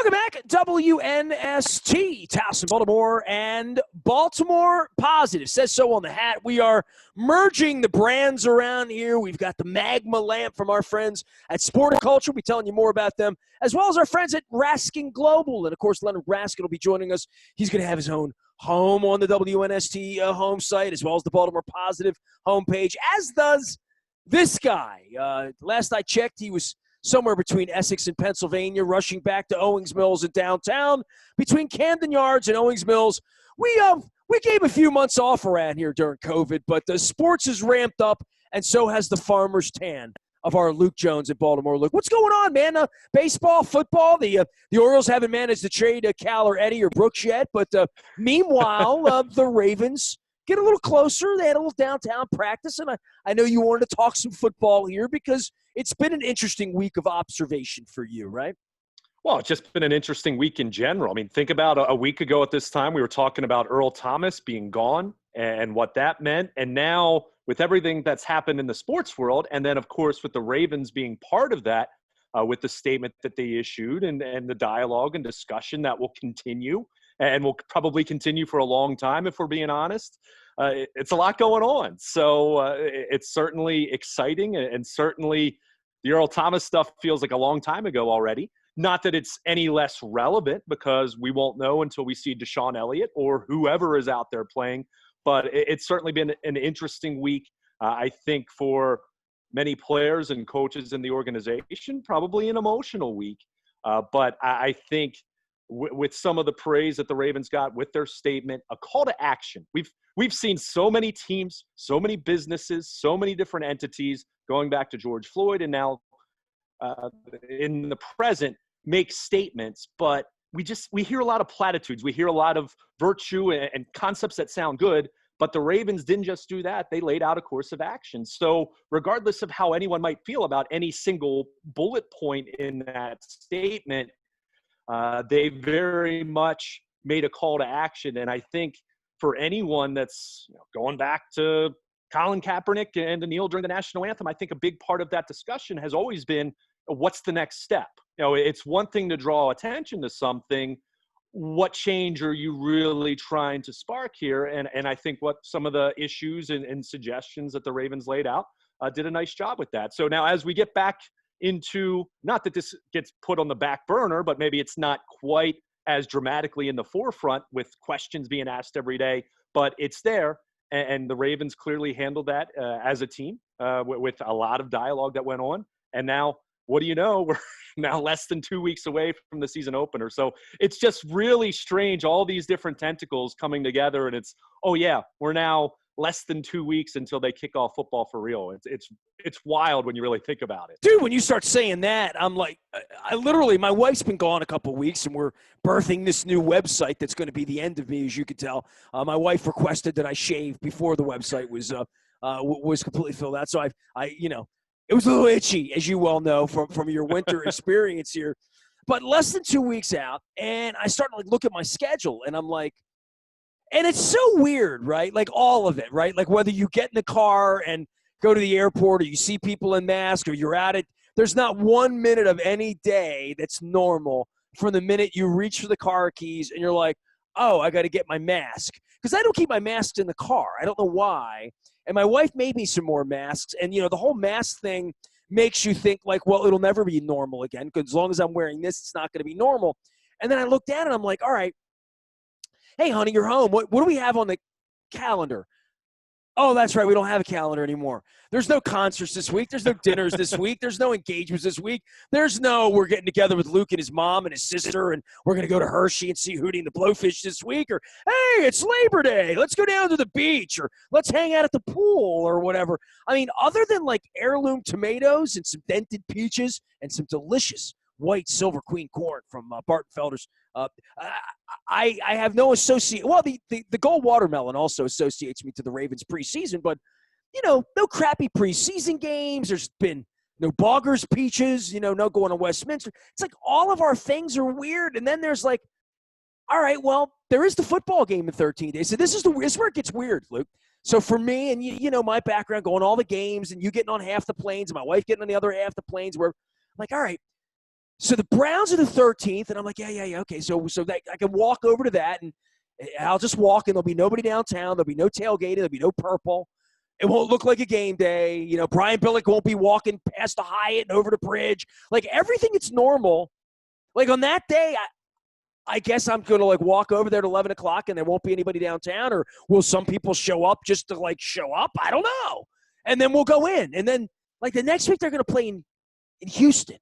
Welcome back, WNST, Towson, Baltimore, and Baltimore Positive. Says so on the hat. We are merging the brands around here. We've got the Magma Lamp from our friends at Sporticulture. We'll be telling you more about them, as well as our friends at Raskin Global. And, of course, Leonard Raskin will be joining us. He's going to have his own home on the WNST home site, as well as the Baltimore Positive homepage, as does this guy. Last I checked, he was somewhere between Essex and Pennsylvania, rushing back to Owings Mills in downtown. Between Camden Yards and Owings Mills, we gave a few months off around here during COVID, but the sports has ramped up, and so has the farmer's tan of our Luke Jones in Baltimore. Luke, what's going on, man? Baseball, football, the Orioles haven't managed to trade Cal or Eddie or Brooks yet, but meanwhile, the Ravens get a little closer. They had a little downtown practice, and I know you wanted to talk some football here because it's been an interesting week of observation for you, right? Well, it's just been an interesting week in general. I mean, think about a week ago at this time, we were talking about Earl Thomas being gone and what that meant. And now with everything that's happened in the sports world, and then, of course, with the Ravens being part of that, with the statement that they issued and the dialogue and discussion that will continue and will probably continue for a long time, if we're being honest. It's a lot going on. So it's certainly exciting, and certainly the Earl Thomas stuff feels like a long time ago already. Not that it's any less relevant, because we won't know until we see Deshaun Elliott or whoever is out there playing. But it's certainly been an interesting week, I think, for many players and coaches in the organization, probably an emotional week. But I think with some of the praise that the Ravens got with their statement, a call to action. We've seen so many teams, so many businesses, so many different entities going back to George Floyd and now in the present make statements, but we hear a lot of platitudes. We hear a lot of virtue and concepts that sound good, but the Ravens didn't just do that. They laid out a course of action. So regardless of how anyone might feel about any single bullet point in that statement, they very much made a call to action. And I think for anyone that's going back to Colin Kaepernick and to kneel during the national anthem, I think a big part of that discussion has always been, what's the next step? It's one thing to draw attention to something. What change are you really trying to spark here? And I think what some of the issues and suggestions that the Ravens laid out did a nice job with that. So now as we get back into, not that this gets put on the back burner, but maybe it's not quite as dramatically in the forefront with questions being asked every day, but it's there. And the Ravens clearly handled that as a team with a lot of dialogue that went on. And now, what do you know? We're now less than 2 weeks away from the season opener. So it's just really strange, all these different tentacles coming together. And it's, oh, yeah, we're now less than 2 weeks until they kick off football for real. It's wild when you really think about it. Dude, when you start saying that, I'm like, I literally, my wife's been gone a couple of weeks, and we're birthing this new website that's going to be the end of me, as you could tell. My wife requested that I shave before the website was completely filled out. So it was a little itchy, as you well know, from your winter experience here. But less than 2 weeks out, and I start to look at my schedule, and I'm like, and it's so weird, right? Like all of it, right? Like whether you get in the car and go to the airport, or you see people in masks, or you're at it, there's not 1 minute of any day that's normal from the minute you reach for the car keys and you're like, oh, I got to get my mask. Because I don't keep my masks in the car. I don't know why. And my wife made me some more masks. And, the whole mask thing makes you think like, well, it'll never be normal again, because as long as I'm wearing this, it's not going to be normal. And then I looked at it and I'm like, all right, hey, honey, you're home. What do we have on the calendar? Oh, that's right. We don't have a calendar anymore. There's no concerts this week. There's no dinners this week. There's no engagements this week. There's no, we're getting together with Luke and his mom and his sister, and we're going to go to Hershey and see Hootie and the Blowfish this week. Or, hey, it's Labor Day. Let's go down to the beach, or let's hang out at the pool, or whatever. I mean, other than like heirloom tomatoes and some dented peaches and some delicious white Silver Queen corn from Barton Felder's, I have no associate. Well, the gold watermelon also associates me to the Ravens preseason, but no crappy preseason games. There's been no Boggers peaches, no going to Westminster. It's like all of our things are weird. And then there's like, all right, well, there is the football game in 13 days. So this is where it gets weird, Luke. So for me, and my background, going all the games, and you getting on half the planes, and my wife getting on the other half the planes, where I'm like, all right, So the Browns are the 13th, and I'm like, yeah, okay. So that I can walk over to that, and I'll just walk, and there'll be nobody downtown. There'll be no tailgating. There'll be no purple. It won't look like a game day. You know, Brian Billick won't be walking past the Hyatt and over the bridge. Like, everything that's normal. Like, on that day, I guess I'm going to, like, walk over there at 11 o'clock, and there won't be anybody downtown, or will some people show up just to, like, show up? I don't know. And then we'll go in. And then, like, the next week they're going to play in Houston.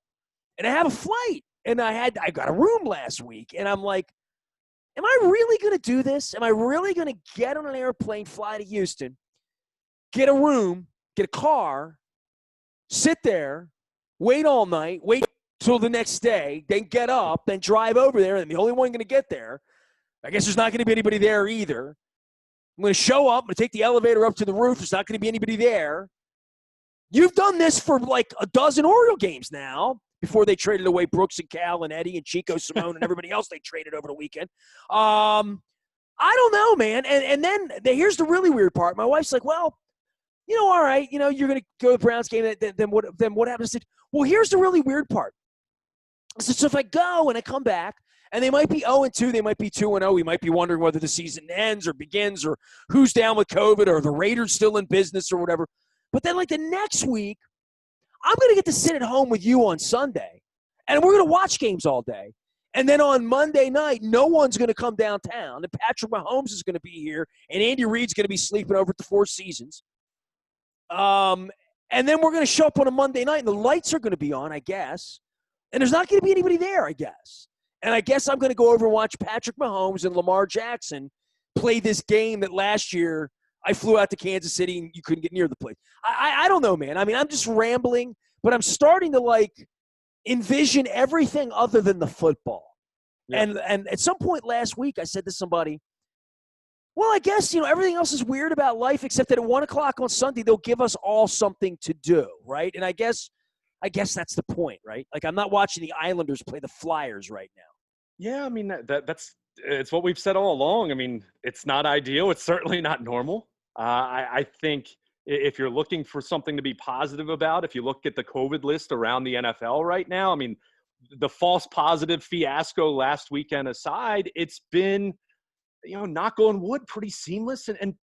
And I have a flight, and I got a room last week, and I'm like, am I really going to do this? Am I really going to get on an airplane, fly to Houston, get a room, get a car, sit there, wait all night, wait till the next day, then get up, then drive over there, and I'm the only one going to get there. I guess there's not going to be anybody there either. I'm going to show up, I'm going to take the elevator up to the roof. There's not going to be anybody there. You've done this for like a dozen Oriole games now, before they traded away Brooks and Cal and Eddie and Chico Simone and everybody else they traded over the weekend. I don't know, man. And then here's the really weird part. My wife's like, well, you know, all right, you know, you're going to go to the Browns game. Then what happens? I said, well, here's the really weird part. I said, so if I go and I come back, and they might be 0-2, they might be 2-0. We might be wondering whether the season ends or begins, or who's down with COVID, or the Raiders still in business or whatever. But then, like, the next week, I'm going to get to sit at home with you on Sunday, and we're going to watch games all day. And then on Monday night, no one's going to come downtown, and Patrick Mahomes is going to be here, and Andy Reid's going to be sleeping over at the Four Seasons. And then we're going to show up on a Monday night, and the lights are going to be on, I guess, and there's not going to be anybody there, I guess. And I guess I'm going to go over and watch Patrick Mahomes and Lamar Jackson play this game that last year I flew out to Kansas City and you couldn't get near the place. I don't know, man. I mean, I'm just rambling, but I'm starting to, like, envision everything other than the football. Yeah. And at some point last week, I said to somebody, well, I guess, you know, everything else is weird about life except that at 1 o'clock on Sunday, they'll give us all something to do, right? And I guess that's the point, right? Like, I'm not watching the Islanders play the Flyers right now. Yeah, I mean, that's it's what we've said all along. I mean, it's not ideal. It's certainly not normal. I think if you're looking for something to be positive about, if you look at the COVID list around the NFL right now, I mean, the false positive fiasco last weekend aside, it's been, you know, knock on wood, pretty seamless, and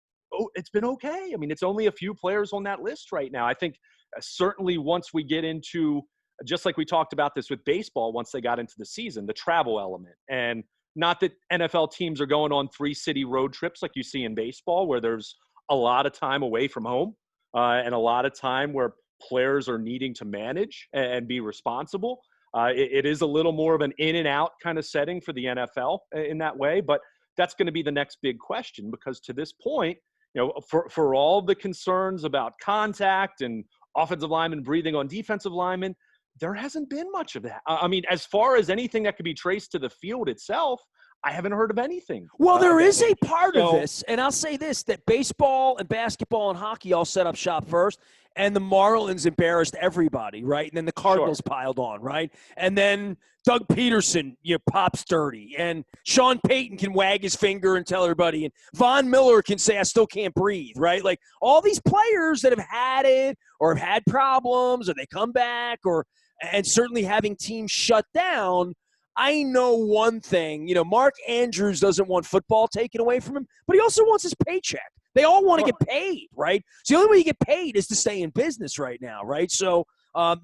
it's been okay. I mean, it's only a few players on that list right now. I think certainly once we get into, just like we talked about this with baseball, once they got into the season, the travel element, and not that NFL teams are going on 3-city road trips like you see in baseball, where there's a lot of time away from home and a lot of time where players are needing to manage and be responsible. It is a little more of an in and out kind of setting for the NFL in that way, but that's going to be the next big question, because to this point, you know, for all the concerns about contact and offensive linemen breathing on defensive linemen, there hasn't been much of that. I mean, as far as anything that could be traced to the field itself, I haven't heard of anything. Well, there is a part of this, and I'll say this, that baseball and basketball and hockey all set up shop first, and the Marlins embarrassed everybody, right? And then the Cardinals piled on, right? And then Doug Peterson, you know, pops dirty, and Sean Payton can wag his finger and tell everybody, and Von Miller can say, I still can't breathe, right? Like, all these players that have had it or have had problems, or they come back, and certainly having teams shut down, I know one thing, you know, Mark Andrews doesn't want football taken away from him, but he also wants his paycheck. They all want to get paid, right? So the only way you get paid is to stay in business right now, right? So,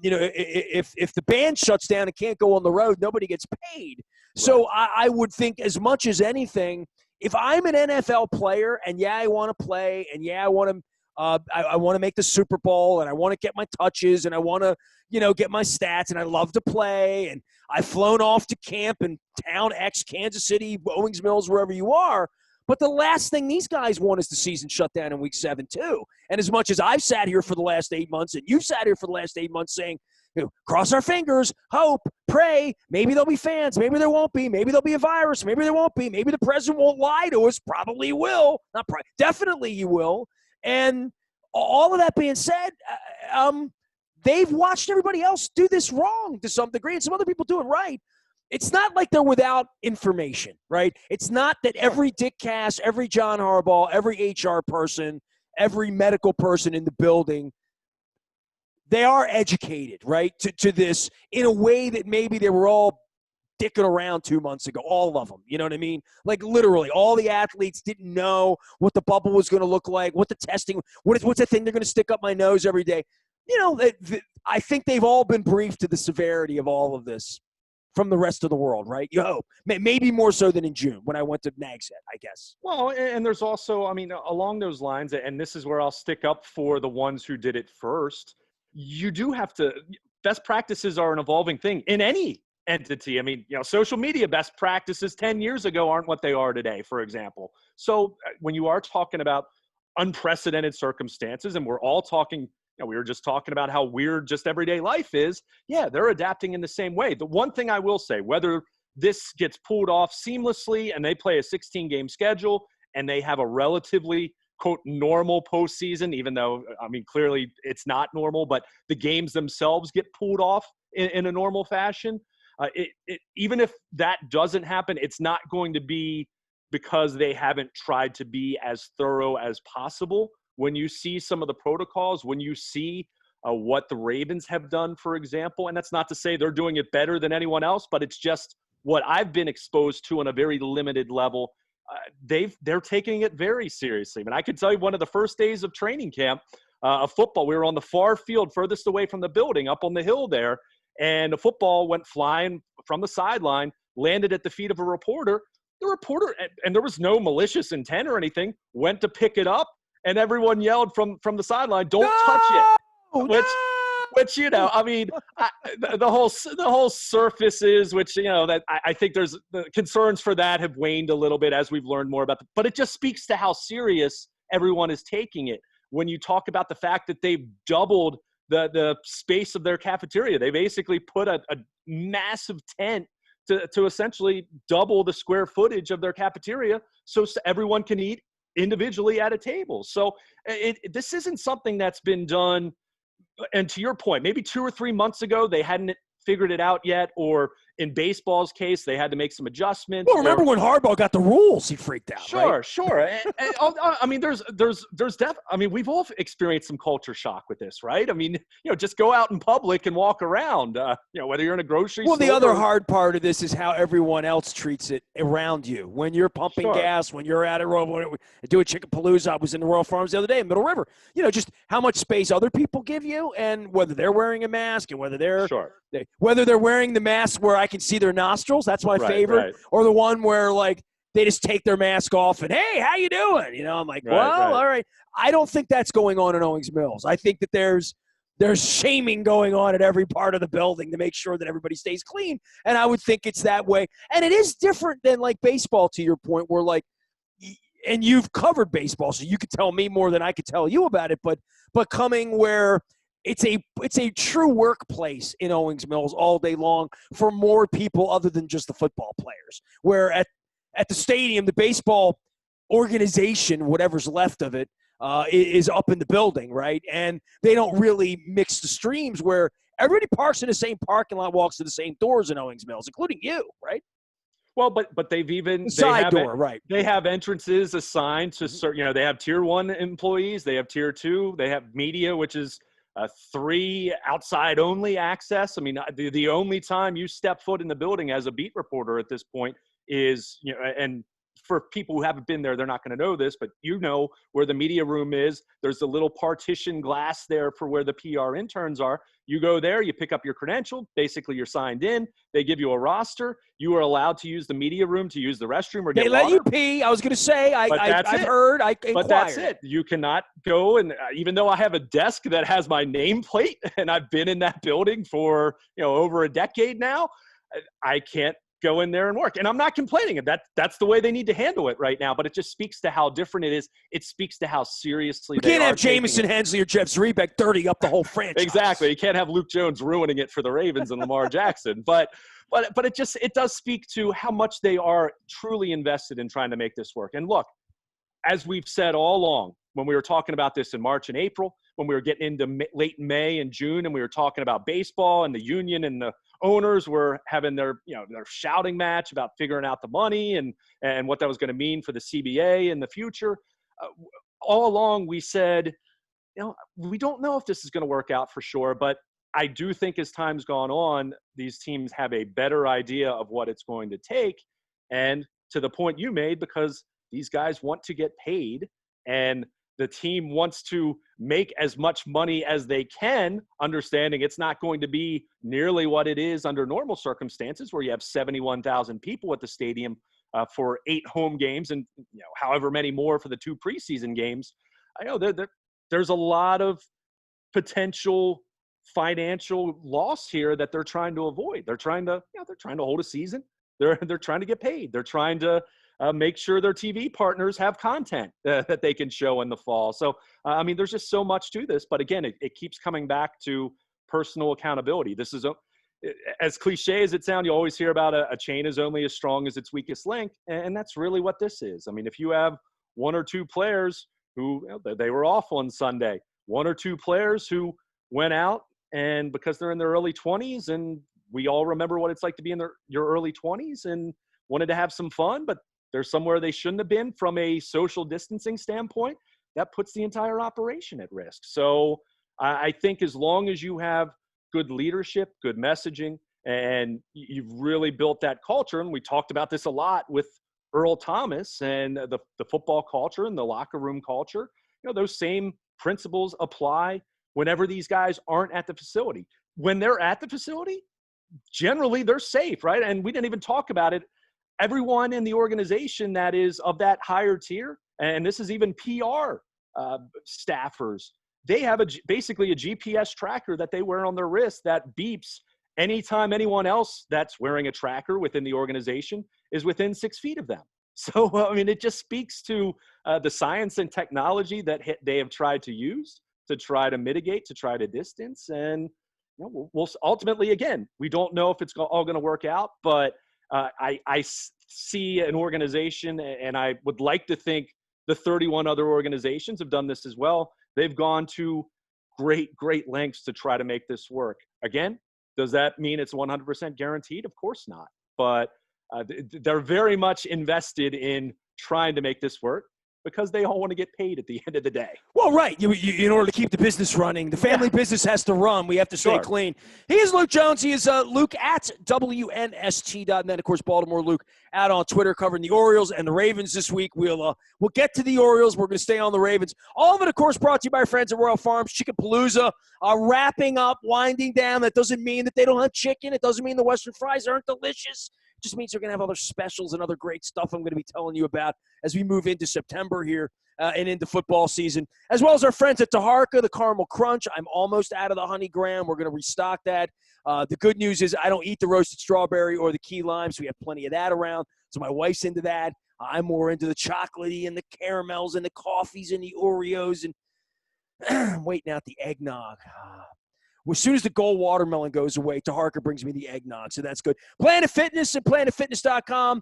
you know, if the band shuts down and can't go on the road, nobody gets paid. Right. So I would think, as much as anything, if I'm an NFL player and, yeah, I want to play, and, yeah, I want to make the Super Bowl, and I want to get my touches, and I want to, you know, get my stats, and I love to play, and I've flown off to camp in town X, Kansas City, Owings Mills, wherever you are. But the last thing these guys want is the season shut down in week 7 too. And as much as I've sat here for the last 8 months, and you've sat here for the last 8 months saying, you know, cross our fingers, hope, pray, maybe there'll be fans, maybe there won't be, maybe there'll be a virus, maybe there won't be, maybe the president won't lie to us, probably will, definitely he will. And all of that being said, they've watched everybody else do this wrong to some degree, and some other people do it right. It's not like they're without information, right? It's not that every Dick Cass, every John Harbaugh, every HR person, every medical person in the building they are educated, right, to this in a way that maybe they were all dicking around 2 months ago, all of them. You know what I mean? Like literally, all the athletes didn't know what the bubble was going to look like, what the testing, what's the thing they're going to stick up my nose every day. You know, I think they've all been briefed to the severity of all of this from the rest of the world, right? Maybe more so than in June when I went to NAG's Head, I guess. Well, and there's also, I mean, along those lines, and this is where I'll stick up for the ones who did it first. You do have to, best practices are an evolving thing in any entity. I mean, social media best practices 10 years ago aren't what they are today, for example. So when you are talking about unprecedented circumstances, and we're all talking, we were just talking about how weird just everyday life is. Yeah, they're adapting in the same way. The one thing I will say, whether this gets pulled off seamlessly and they play a 16-game schedule and they have a relatively, quote, normal postseason, even though, I mean, clearly it's not normal, but the games themselves get pulled off in a normal fashion. Even if that doesn't happen, it's not going to be because they haven't tried to be as thorough as possible. When you see some of the protocols, when you see what the Ravens have done, for example, and that's not to say they're doing it better than anyone else, but it's just what I've been exposed to on a very limited level. They're taking it very seriously. I mean, I could tell you one of the first days of training camp of football, we were on the far field, furthest away from the building, up on the hill there, and the football went flying from the sideline, landed at the feet of a reporter. The reporter, and there was no malicious intent or anything, went to pick it up, and everyone yelled from the sideline, "Don't touch it!" Which I mean, the whole surface is, which that I think there's the concerns for that have waned a little bit as we've learned more about but it just speaks to how serious everyone is taking it. When you talk about the fact that they've doubled the space of their cafeteria, they basically put a massive tent to essentially double the square footage of their cafeteria so everyone can eat individually at a table. So this isn't something that's been done. And to your point, maybe 2 or 3 months ago, they hadn't figured it out yet, or in baseball's case, they had to make some adjustments. Well, remember when Harbaugh got the rules, he freaked out. Sure, right? sure. And, I mean, there's I mean, we've all experienced some culture shock with this, right? I mean, just go out in public and walk around, whether you're in a grocery store. Well, the other hard part of this is how everyone else treats it around you. When you're pumping gas, when you're at a do a Chicken Palooza. I was in the Royal Farms the other day in Middle River. Just how much space other people give you, and whether they're wearing a mask, and whether they're wearing the mask where I can see their nostrils. That's my favorite. Or the one where they just take their mask off and, hey, how you doing? I'm like, all right. I don't think that's going on in Owings Mills. I think that there's shaming going on at every part of the building to make sure that everybody stays clean. And I would think it's that way. And it is different than baseball, to your point, where and you've covered baseball, so you could tell me more than I could tell you about it. But coming where it's a true workplace in Owings Mills all day long for more people other than just the football players. Where at the stadium, the baseball organization, whatever's left of it, is up in the building, right? And they don't really mix the streams where everybody parks in the same parking lot, walks to the same doors in Owings Mills, including you, right? Well, but they've even side door, right? They have entrances assigned to certain. They have tier 1 employees, they have tier 2, they have media, which is 3 outside only access. I mean, the only time you step foot in the building as a beat reporter at this point is, and for people who haven't been there, they're not going to know this, but where the media room is. There's a little partition glass there for where the PR interns are. You go there, you pick up your credential. Basically, you're signed in. They give you a roster. You are allowed to use the media room, to use the restroom, or get water. They let you pee. I was going to say, I've heard. But that's it. You cannot go, and even though I have a desk that has my nameplate, and I've been in that building for over a decade now, I can't go in there and work. And I'm not complaining. That's the way they need to handle it right now. But it just speaks to how different it is. It speaks to how seriously they are. You can't have Jamison Hensley or Jeff Zrebeck dirty up the whole franchise. Exactly. You can't have Luke Jones ruining it for the Ravens and Lamar Jackson. But it does speak to how much they are truly invested in trying to make this work. And look, as we've said all along, when we were talking about this in March and April, when we were getting into late May and June, and we were talking about baseball and the union and the owners were having their shouting match about figuring out the money and what that was going to mean for the CBA in the future. All along, we said we don't know if this is going to work out for sure, but I do think as time's gone on, these teams have a better idea of what it's going to take. And to the point you made, because these guys want to get paid and the team wants to make as much money as they can, understanding it's not going to be nearly what it is under normal circumstances where you have 71,000 people at the stadium for 8 home games and however many more for the 2 preseason games. I know there's a lot of potential financial loss here that they're trying to avoid. They're trying to hold a season. They're trying to get paid. They're trying to make sure their TV partners have content that they can show in the fall. So, there's just so much to this. But again, it keeps coming back to personal accountability. This is as cliche as it sounds. You always hear about a chain is only as strong as its weakest link, and that's really what this is. If you have 1 or 2 players who they were off on Sunday, 1 or 2 players who went out and because they're in their early 20s, and we all remember what it's like to be in your early 20s and wanted to have some fun, but they're somewhere they shouldn't have been from a social distancing standpoint, that puts the entire operation at risk. So I think as long as you have good leadership, good messaging, and you've really built that culture, and we talked about this a lot with Earl Thomas and the football culture and the locker room culture, those same principles apply whenever these guys aren't at the facility. When they're at the facility, generally they're safe, right? And we didn't even talk about it. Everyone in the organization that is of that higher tier, and this is even PR staffers, they have basically a GPS tracker that they wear on their wrist that beeps anytime anyone else that's wearing a tracker within the organization is within 6 feet of them. So, it just speaks to the science and technology that they have tried to use to try to mitigate, to try to distance. And we'll ultimately, again, we don't know if it's all going to work out, but I see an organization, and I would like to think the 31 other organizations have done this as well. They've gone to great lengths to try to make this work. Again, does that mean it's 100% guaranteed? Of course not. But they're very much invested in trying to make this work because they all want to get paid at the end of the day. Well, right. You in order to keep the business running, the family business has to run. We have to stay clean. He is Luke Jones. He is Luke at WNST.net. Of course, Baltimore Luke out on Twitter covering the Orioles and the Ravens this week. We'll get to the Orioles. We're going to stay on the Ravens. All of it, of course, brought to you by our friends at Royal Farms Chickenpalooza. Wrapping up, winding down. That doesn't mean that they don't have chicken. It doesn't mean the Western fries aren't delicious. It just means they're going to have other specials and other great stuff I'm going to be telling you about as we move into September here and into football season, as well as our friends at Taharka, the Caramel Crunch. I'm almost out of the honey graham. We're going to restock that. The good news is I don't eat the roasted strawberry or the key lime, so we have plenty of that around. So my wife's into that. I'm more into the chocolatey and the caramels and the coffees and the Oreos. And I'm waiting out the eggnog. As soon as the gold watermelon goes away, Taharka brings me the eggnog, so that's good. Planet Fitness and PlanetFitness.com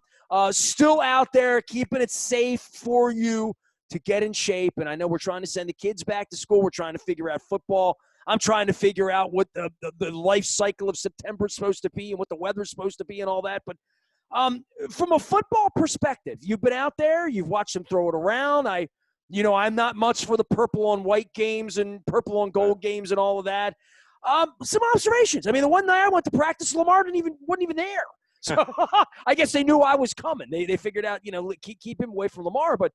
still out there, keeping it safe for you to get in shape. And I know we're trying to send the kids back to school. We're trying to figure out football. I'm trying to figure out what the life cycle of September is supposed to be and what the weather's supposed to be and all that. But from a football perspective, you've been out there. You've watched them throw it around. I'm not much for the purple on white games and purple on gold games and all of that. Some observations. The one night I went to practice, Lamar wasn't even there. So I guess they knew I was coming. They figured out, keep him away from Lamar. But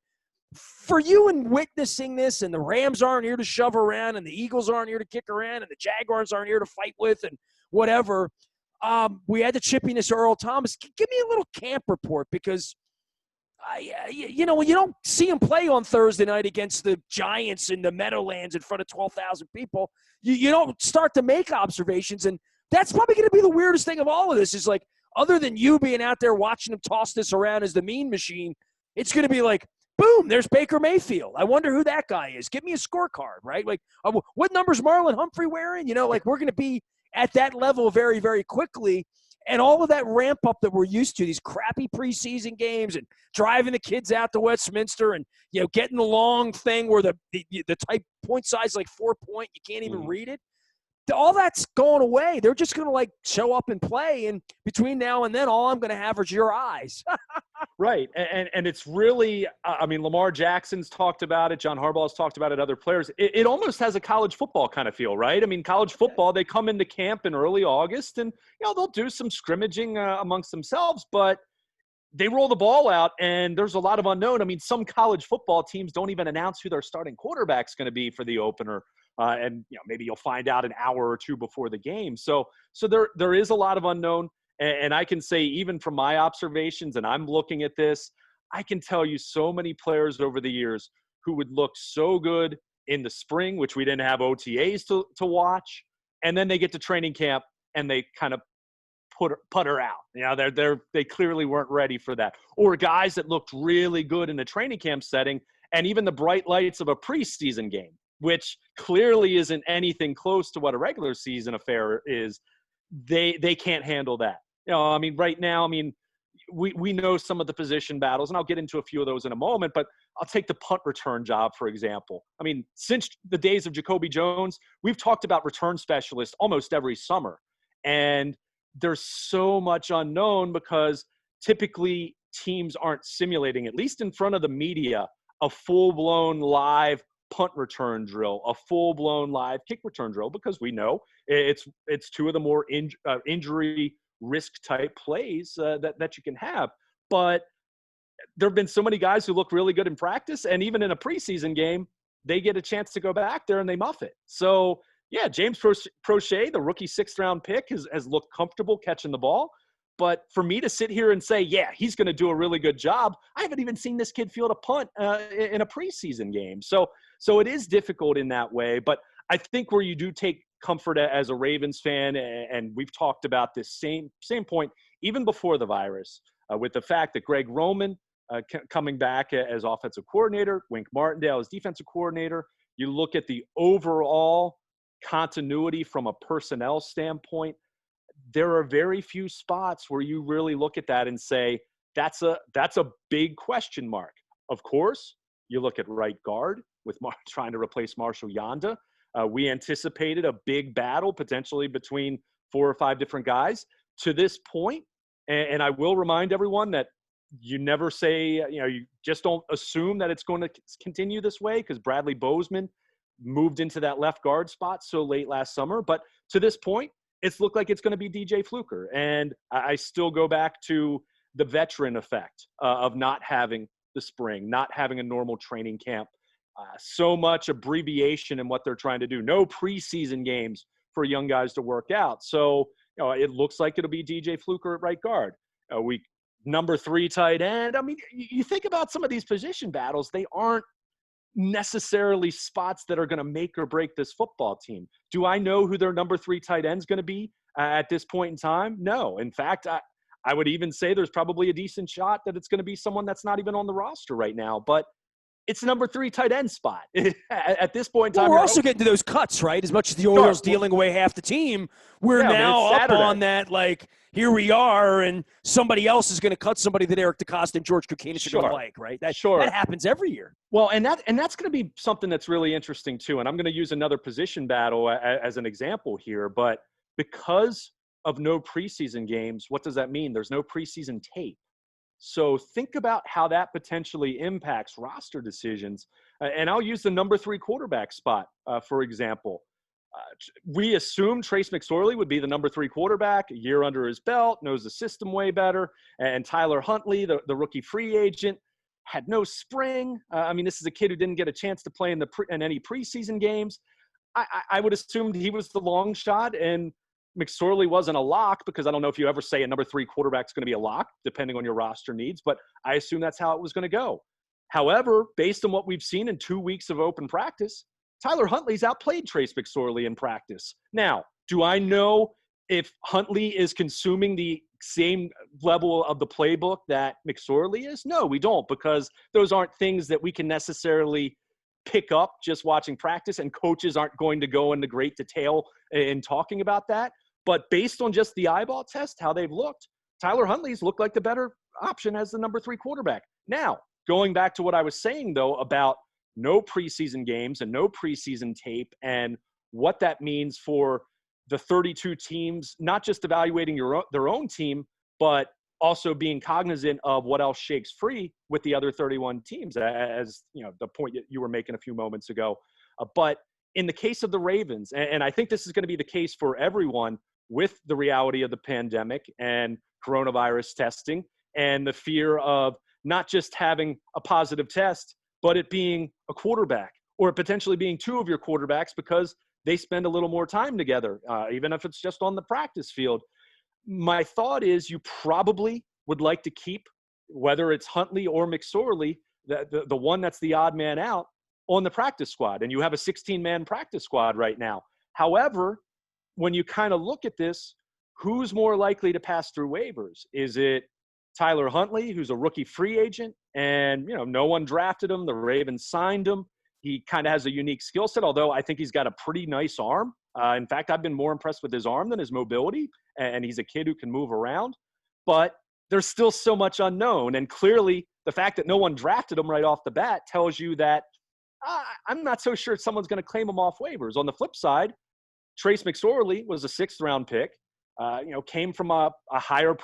for you in witnessing this, and the Rams aren't here to shove around, and the Eagles aren't here to kick around, and the Jaguars aren't here to fight with, and whatever, we had the chippiness of Earl Thomas. Give me a little camp report, because when you don't see him play on Thursday night against the Giants in the Meadowlands in front of 12,000 people, you don't start to make observations. And that's probably going to be the weirdest thing of all of this is, like, other than you being out there watching him toss this around as the mean machine, it's going to be like, boom, there's Baker Mayfield. I wonder who that guy is. Give me a scorecard, right? Like, what number's Marlon Humphrey wearing? We're going to be at that level very, very quickly. And all of that ramp up that we're used to, these crappy preseason games and driving the kids out to Westminster and, getting the long thing where the type point size like 4 point, you can't even read it. All that's going away. They're just going to show up and play. And between now and then, all I'm going to have is your eyes. Right. And it's really, I mean, Lamar Jackson's talked about it. John Harbaugh's talked about it. Other players. It almost has a college football kind of feel, right? I mean, college football, they come into camp in early August and, they'll do some scrimmaging amongst themselves, but they roll the ball out and there's a lot of unknown. I mean, some college football teams don't even announce who their starting quarterback's going to be for the opener. And maybe you'll find out an hour or two before the game. So there is a lot of unknown. And I can say, even from my observations, and I'm looking at this, I can tell you so many players over the years who would look so good in the spring, which we didn't have OTAs to watch. And then they get to training camp and they kind of putter out. They clearly weren't ready for that. Or guys that looked really good in a training camp setting, and even the bright lights of a preseason game, which clearly isn't anything close to what a regular season affair is. They can't handle that. I mean, right now, I mean, we know some of the position battles, and I'll get into a few of those in a moment, but I'll take the punt return job, for example. I mean, since the days of Jacoby Jones, we've talked about return specialists almost every summer. And there's so much unknown because typically teams aren't simulating, at least in front of the media, a full-blown live punt return drill, a full-blown live kick return drill, because we know it's two of the more injury risk type plays that you can have. But there have been so many guys who look really good in practice, and even in a preseason game, they get a chance to go back there and they muff it. So yeah, James Prochet, the rookie 6th-round pick, has looked comfortable catching the ball. But for me to sit here and say, yeah, he's going to do a really good job, I haven't even seen this kid field a punt in a preseason game. So it is difficult in that way. But I think where you do take comfort as a Ravens fan, and we've talked about this same point even before the virus, with the fact that Greg Roman coming back as offensive coordinator, Wink Martindale as defensive coordinator, you look at the overall continuity from a personnel standpoint, there are very few spots where you really look at that and say, that's a big question mark. Of course, you look at right guard with trying to replace Marshall Yanda. We anticipated a big battle potentially between 4 or 5 different guys. To this point, and I will remind everyone that you never say, you just don't assume that it's going to continue this way, because Bradley Bozeman moved into that left guard spot so late last summer. But to this point, it's looked like it's going to be DJ Fluker. And I still go back to the veteran effect of not having the spring, not having a normal training camp. So much abbreviation in what they're trying to do. No preseason games for young guys to work out. So it looks like it'll be DJ Fluker at right guard. Number 3 tight end. I mean, you think about some of these position battles, they aren't necessarily spots that are going to make or break this football team. Do I know who their number 3 tight end is going to be at this point in time? No. In fact, I would even say there's probably a decent shot that it's going to be someone that's not even on the roster right now. But it's number 3 tight end spot at this point in time. Well, we're also getting to those cuts, right? As much as the Orioles dealing away half the team, we're now up on that. Like, here we are, and somebody else is going to cut somebody that Eric DeCosta and George Kukanis are going to like, right? That happens every year. Well, and that's going to be something that's really interesting too. And I'm going to use another position battle as an example here. But because of no preseason games, what does that mean? There's no preseason tape. So think about how that potentially impacts roster decisions. And I'll use the number 3 quarterback spot, for example. We assumed Trace McSorley would be the number 3 quarterback, a year under his belt, knows the system way better. And Tyler Huntley, the rookie free agent, had no spring. I mean, this is a kid who didn't get a chance to play in any preseason games. I would assume he was the long shot, and McSorley wasn't a lock, because I don't know if you ever say a number 3 quarterback is going to be a lock, depending on your roster needs, but I assume that's how it was going to go. However, based on what we've seen in 2 weeks of open practice, Tyler Huntley's outplayed Trace McSorley in practice. Now, do I know if Huntley is consuming the same level of the playbook that McSorley is? No, we don't, because those aren't things that we can necessarily pick up just watching practice, and coaches aren't going to go into great detail in talking about that. But based on just the eyeball test, how they've looked, Tyler Huntley's looked like the better option as the number 3 quarterback. Now, going back to what I was saying, though, about no preseason games and no preseason tape, and what that means for the 32 teams, not just evaluating their own team, but also being cognizant of what else shakes free with the other 31 teams, as you know, the point that you were making a few moments ago. But in the case of the Ravens, and I think this is going to be the case for everyone with the reality of the pandemic and coronavirus testing and the fear of not just having a positive test, but it being a quarterback or potentially being two of your quarterbacks because they spend a little more time together, even if it's just on the practice field. My thought is you probably would like to keep, whether it's Huntley or McSorley, the one that's the odd man out on the practice squad. And you have a 16-man practice squad right now. However, when you kind of look at this, who's more likely to pass through waivers? Is it Tyler Huntley, who's a rookie free agent, and no one drafted him? The Ravens signed him. He kind of has a unique skill set, although I think he's got a pretty nice arm. In fact, I've been more impressed with his arm than his mobility, and he's a kid who can move around. But there's still so much unknown, and clearly the fact that no one drafted him right off the bat tells you that I'm not so sure someone's going to claim him off waivers. On the flip side, Trace McSorley was a 6th-round pick, came from a higher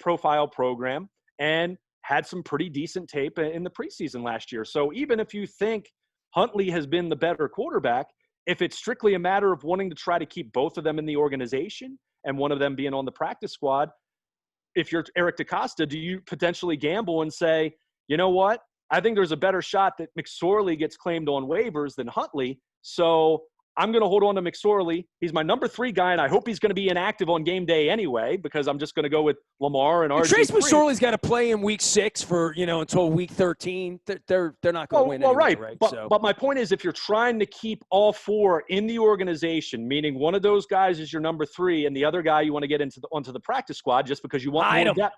profile program and had some pretty decent tape in the preseason last year. So even if you think Huntley has been the better quarterback, if it's strictly a matter of wanting to try to keep both of them in the organization and one of them being on the practice squad, if you're Eric DeCosta, do you potentially gamble and say, you know what? I think there's a better shot that McSorley gets claimed on waivers than Huntley. So I'm going to hold on to McSorley. He's my number 3 guy, and I hope he's going to be inactive on game day anyway, because I'm just going to go with Lamar and RG3. Trace McSorley's got to play in week 6 for, until week 13. They're not going to win anyway, right? But my point is, if you're trying to keep all 4 in the organization, meaning one of those guys is your number 3 and the other guy you want to get onto the practice squad just because you want more depth.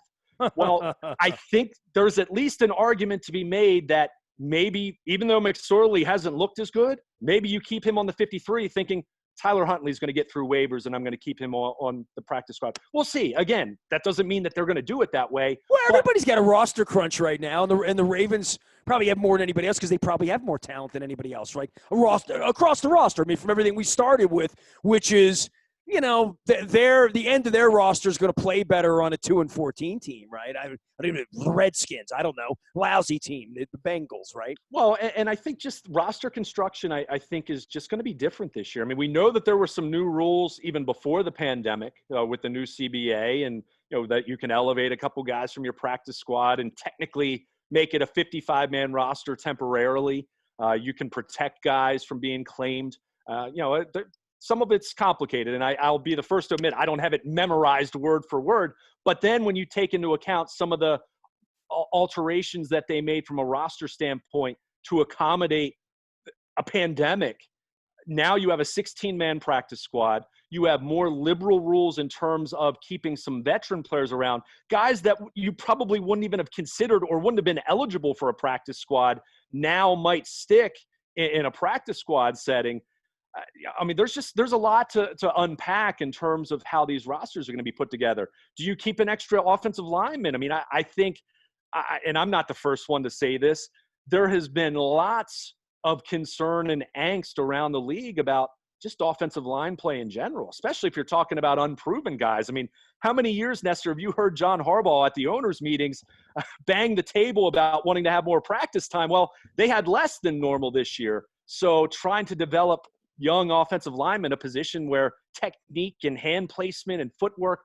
Well, I think there's at least an argument to be made that maybe, even though McSorley hasn't looked as good, maybe you keep him on the 53 thinking Tyler Huntley's going to get through waivers and I'm going to keep him on the practice squad. We'll see. Again, that doesn't mean that they're going to do it that way. Well, everybody's got a roster crunch right now, and the Ravens probably have more than anybody else because they probably have more talent than anybody else, right? Across the roster. I mean, from everything we started with, which is, the end of their roster is going to play better on a 2-14 team, right? I don't even the Redskins. I don't know, lousy team, the Bengals, right? Well, and I think just roster construction, I think is just going to be different this year. I mean, we know that there were some new rules even before the pandemic with the new CBA, and that you can elevate a couple guys from your practice squad and technically make it a 55-man roster temporarily. You can protect guys from being claimed. Some of it's complicated, and I'll be the first to admit I don't have it memorized word for word. But then when you take into account some of the alterations that they made from a roster standpoint to accommodate a pandemic, now you have a 16-man practice squad. You have more liberal rules in terms of keeping some veteran players around, guys that you probably wouldn't even have considered or wouldn't have been eligible for a practice squad now might stick in a practice squad setting. I mean, there's a lot to unpack in terms of how these rosters are going to be put together. Do you keep an extra offensive lineman? I mean, I think, and I'm not the first one to say this, there has been lots of concern and angst around the league about just offensive line play in general, especially if you're talking about unproven guys. I mean, how many years, Nestor, have you heard John Harbaugh at the owners' meetings bang the table about wanting to have more practice time? Well, they had less than normal this year. So trying to develop young offensive linemen, a position where technique and hand placement and footwork,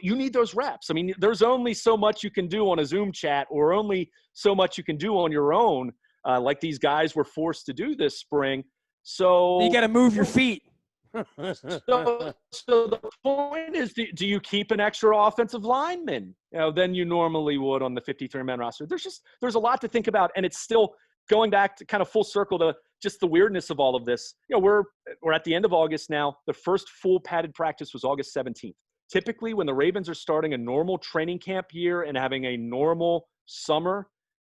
you need those reps. I mean, there's only so much you can do on a Zoom chat or only so much you can do on your own, like these guys were forced to do this spring. So you got to move your feet. so the point is, do you keep an extra offensive lineman than you normally would on the 53-man roster? There's a lot to think about, and it's still going back to kind of full circle to just the weirdness of all of this. We're at the end of August now. The first full padded practice was August 17th. Typically, when the Ravens are starting a normal training camp year and having a normal summer,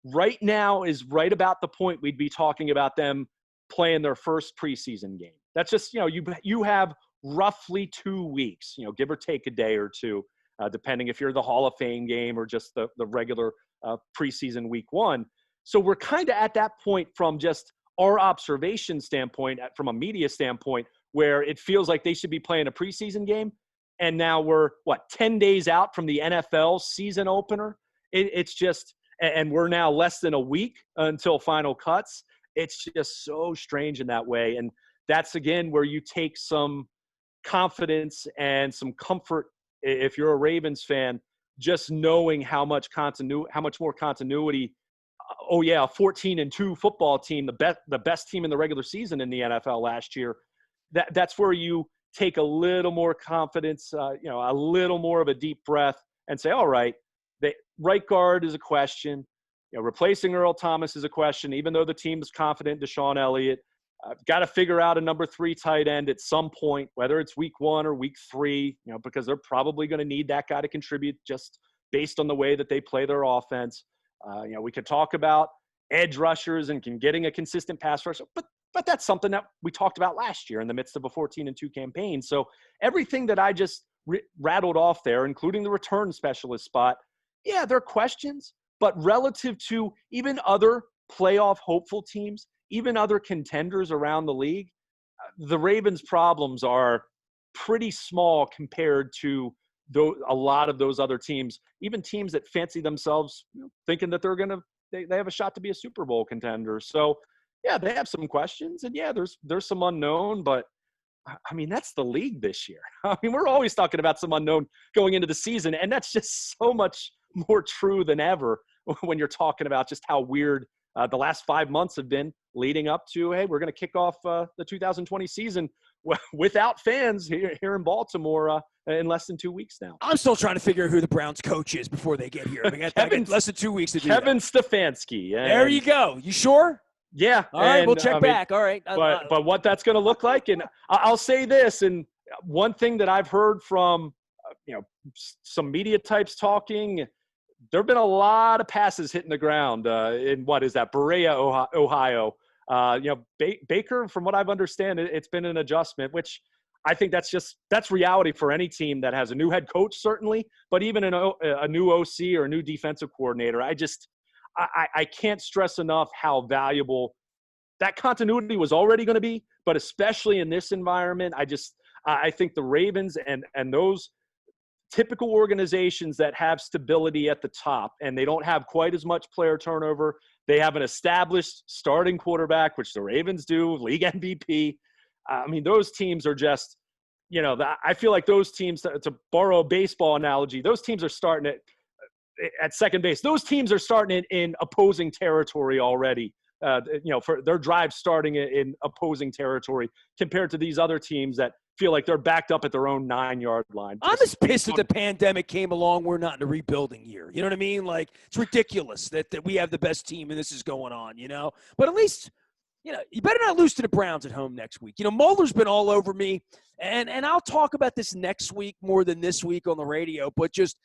right now is right about the point we'd be talking about them playing their first preseason game. That's just, you have roughly 2 weeks, give or take a day or two, depending if you're the Hall of Fame game or just the regular preseason week 1. So we're kind of at that point from just our observation standpoint, from a media standpoint, where it feels like they should be playing a preseason game. and now we're 10 days out from the NFL season opener. It's just, and we're now less than a week until final cuts. It's just so strange in that way. And that's, again, where you take some confidence and some comfort if you're a Ravens fan, just knowing how much more continuity. Oh yeah, a 14-2 football team, the best team in the regular season in the NFL last year. That's where you take a little more confidence, a little more of a deep breath, and say, all right, the right guard is a question. Replacing Earl Thomas is a question, even though the team is confident in Deshaun Elliott. Got to figure out a number 3 tight end at some point, whether it's week 1 or week 3, because they're probably going to need that guy to contribute just based on the way that they play their offense. We could talk about edge rushers and getting a consistent pass rusher, but that's something that we talked about last year in the midst of a 14-2 campaign. So everything that I just rattled off there, including the return specialist spot, yeah, there are questions, but relative to even other playoff hopeful teams, even other contenders around the league, the Ravens' problems are pretty small compared to a lot of those other teams, even teams that fancy themselves thinking that they have a shot to be a Super Bowl contender. So, yeah, they have some questions, and yeah, there's some unknown, but I mean, that's the league this year. I mean, we're always talking about some unknown going into the season, and that's just so much more true than ever when you're talking about just how weird the last 5 months have been leading up to, hey, we're going to kick off the 2020 season without fans here in Baltimore in less than 2 weeks now. I'm still trying to figure out who the Browns coach is before they get here. We got less than 2 weeks to do that. Kevin Stefanski. There you go. You sure? Yeah. All right, we'll check back. All right. But what that's going to look like, and I'll say this, and one thing that I've heard from some media types talking, there have been a lot of passes hitting the ground in Berea, Ohio. Baker, from what I've understand, it's been an adjustment, which I think that's reality for any team that has a new head coach, certainly, but even a new OC or a new defensive coordinator. I can't stress enough how valuable that continuity was already going to be, but especially in this environment, I think the Ravens and those typical organizations that have stability at the top, and they don't have quite as much player turnover. They have an established starting quarterback, which the Ravens do, league MVP. I mean, those teams are just, I feel like those teams, to borrow a baseball analogy, those teams are starting at second base. Those teams are starting in opposing territory already. For their drive starting in opposing territory compared to these other teams that feel like they're backed up at their own 9-yard line. I'm just pissed that the pandemic came along. We're not in a rebuilding year. You know what I mean? Like, it's ridiculous that we have the best team and this is going on, But at least, you better not lose to the Browns at home next week. Muller's been all over me, and I'll talk about this next week more than this week on the radio, but just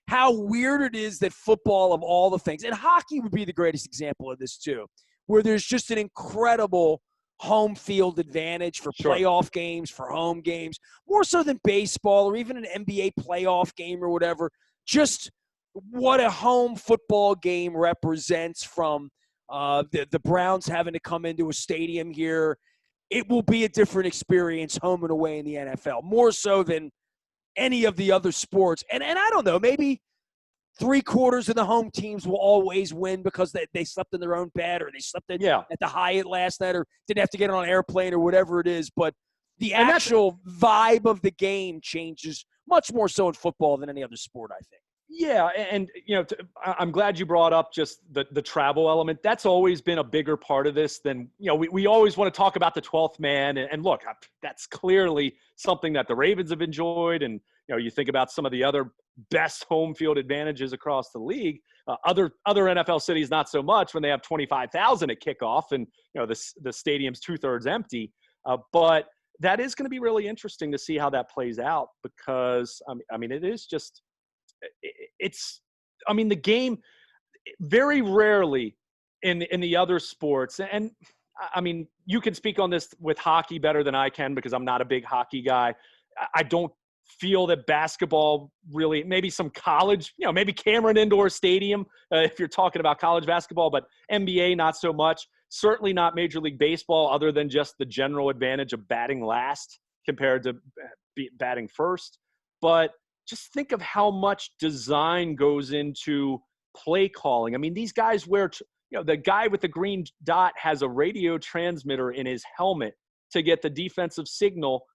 how weird it is that football, of all the things, and hockey would be the greatest example of this too, where there's just an incredible home field advantage for playoff games, for home games, more so than baseball or even an NBA playoff game or whatever. Just what a home football game represents from the Browns having to come into a stadium here. It will be a different experience home and away in the NFL, more so than any of the other sports. And I don't know, maybe 3/4 of the home teams will always win because they slept in their own bed or they slept at the Hyatt last night or didn't have to get on an airplane or whatever it is. But the actual vibe of the game changes much more so in football than any other sport, I think. Yeah, and I'm glad you brought up just the travel element. That's always been a bigger part of this than we always want to talk about the 12th man. And look, that's clearly something that the Ravens have enjoyed. And you think about some of the other best home field advantages across the league. Other NFL cities not so much when they have 25,000 at kickoff and the stadium's 2/3 empty. But that is going to be really interesting to see how that plays out because it is just. The game very rarely in the other sports, and you can speak on this with hockey better than I can because I'm not a big hockey guy. I don't feel that basketball really, maybe some college, maybe Cameron Indoor Stadium if you're talking about college basketball, but NBA not so much. Certainly not Major League Baseball other than just the general advantage of batting last compared to batting first. but just think of how much design goes into play calling. I mean, these guys wear, the guy with the green dot has a radio transmitter in his helmet to get the defensive signal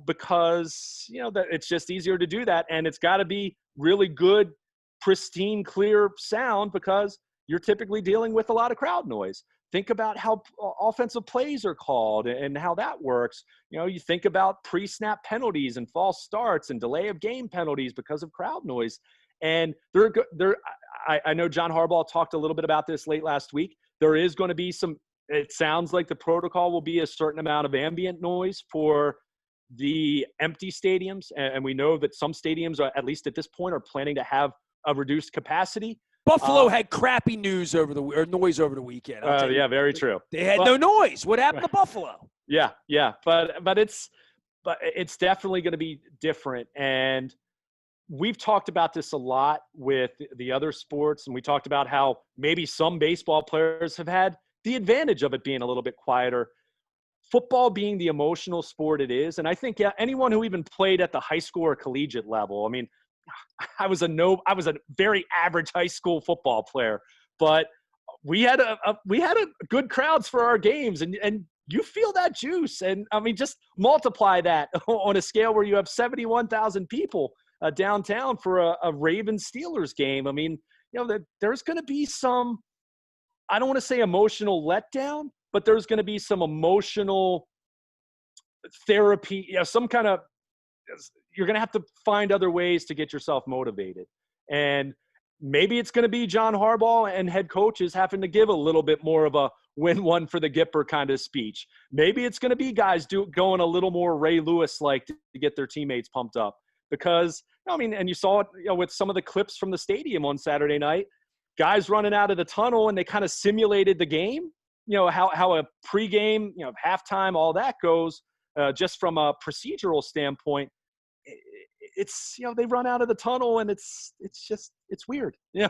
because, that it's just easier to do that. And it's got to be really good, pristine, clear sound because you're typically dealing with a lot of crowd noise. Think about how offensive plays are called and how that works. You think about pre-snap penalties and false starts and delay of game penalties because of crowd noise. And I know John Harbaugh talked a little bit about this late last week. There is going to be it sounds like the protocol will be a certain amount of ambient noise for the empty stadiums. And we know that some stadiums, are, at least at this point, are planning to have a reduced capacity. Buffalo had crappy noise over the weekend. Yeah, very true. They had no noise. What happened to Buffalo? Yeah, but it's definitely going to be different. And we've talked about this a lot with the other sports, and we talked about how maybe some baseball players have had the advantage of it being a little bit quieter. Football being the emotional sport it is, and I think anyone who even played at the high school or collegiate level, I mean, I was a very average high school football player, but we had a good crowds for our games, and you feel that juice. And I mean, just multiply that on a scale where you have 71,000 people downtown for a Ravens Steelers game. I mean, there's going to be some, I don't want to say emotional letdown, but there's going to be some emotional therapy, some kind of, you're going to have to find other ways to get yourself motivated. And maybe it's going to be John Harbaugh and head coaches having to give a little bit more of a win one for the Gipper kind of speech. Maybe it's going to be guys going a little more Ray Lewis-like to get their teammates pumped up. Because, and you saw it with some of the clips from the stadium on Saturday night, guys running out of the tunnel and they kind of simulated the game, how a pregame, halftime, all that goes, just from a procedural standpoint. It's, they run out of the tunnel and it's weird. There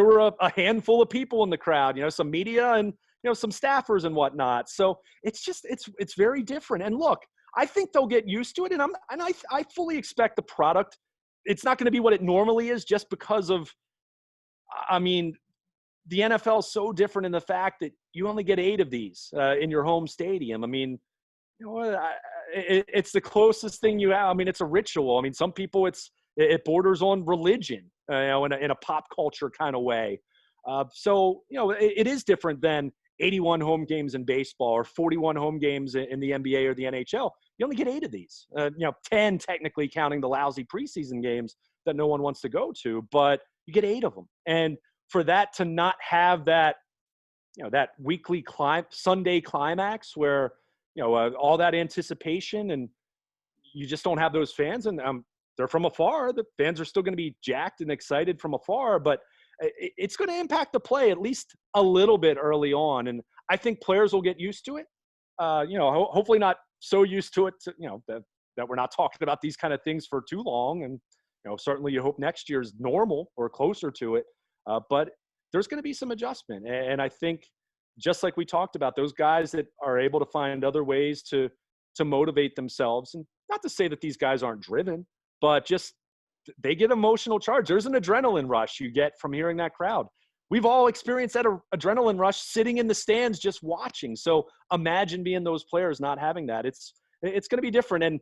were a handful of people in the crowd, some media and, some staffers and whatnot. So it's very different. And look, I think they'll get used to it. And I fully expect the product. It's not going to be what it normally is just because of, the NFL is so different in the fact that you only get 8 of these in your home stadium. It's the closest thing you have. It's a ritual. Some people it borders on religion, in a pop culture kind of way. It is different than 81 home games in baseball or 41 home games in the NBA or the NHL. You only get 8 of these. 10 technically counting the lousy preseason games that no one wants to go to, but you get 8 of them. And for that to not have that, that weekly Sunday climax where all that anticipation, and you just don't have those fans, and they're from afar. The fans are still going to be jacked and excited from afar, but it's going to impact the play at least a little bit early on. And I think players will get used to it. Hopefully not so used to it, that we're not talking about these kind of things for too long. And, certainly you hope next year's normal or closer to it. But there's going to be some adjustment. And I think, just like we talked about, those guys that are able to find other ways to motivate themselves, and not to say that these guys aren't driven, but just they get emotional charge. There's an adrenaline rush you get from hearing that crowd. We've all experienced that adrenaline rush sitting in the stands just watching. So imagine being those players not having that. It's going to be different. And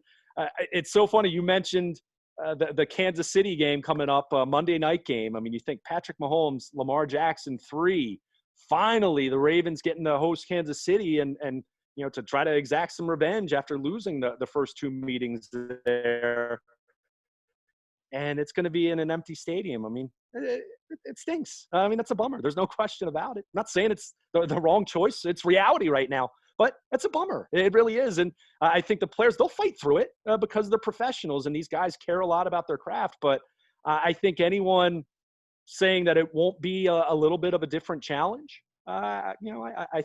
it's so funny. You mentioned the Kansas City game coming up, Monday night game. You think Patrick Mahomes, Lamar Jackson, 3. Finally, the Ravens getting to host Kansas City and to try to exact some revenge after losing the first 2 meetings there. And it's going to be in an empty stadium. It stinks. That's a bummer. There's no question about it. I'm not saying it's the wrong choice. It's reality right now. But that's a bummer. It really is. And I think the players, they'll fight through it because they're professionals and these guys care a lot about their craft. But I think anyone saying that it won't be a little bit of a different challenge, I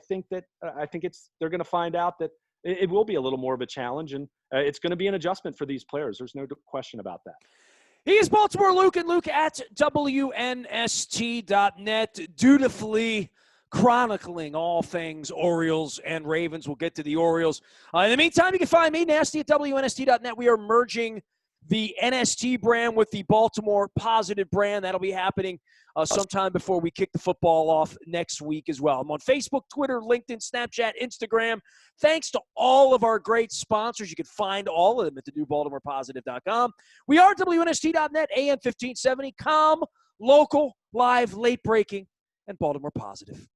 think they're going to find out that it will be a little more of a challenge, and it's going to be an adjustment for these players. There's no question about that. He is Baltimore Luke, and Luke at WNST.net, dutifully chronicling all things Orioles and Ravens. We'll get to the Orioles. In the meantime, you can find me, Nasty, at WNST.net. We are merging the NST brand with the Baltimore Positive brand. That'll be happening sometime before we kick the football off next week as well. I'm on Facebook, Twitter, LinkedIn, Snapchat, Instagram. Thanks to all of our great sponsors. You can find all of them at thenewbaltimorepositive.com. We are WNST.net, AM 1570, calm, local, live, late breaking, and Baltimore Positive.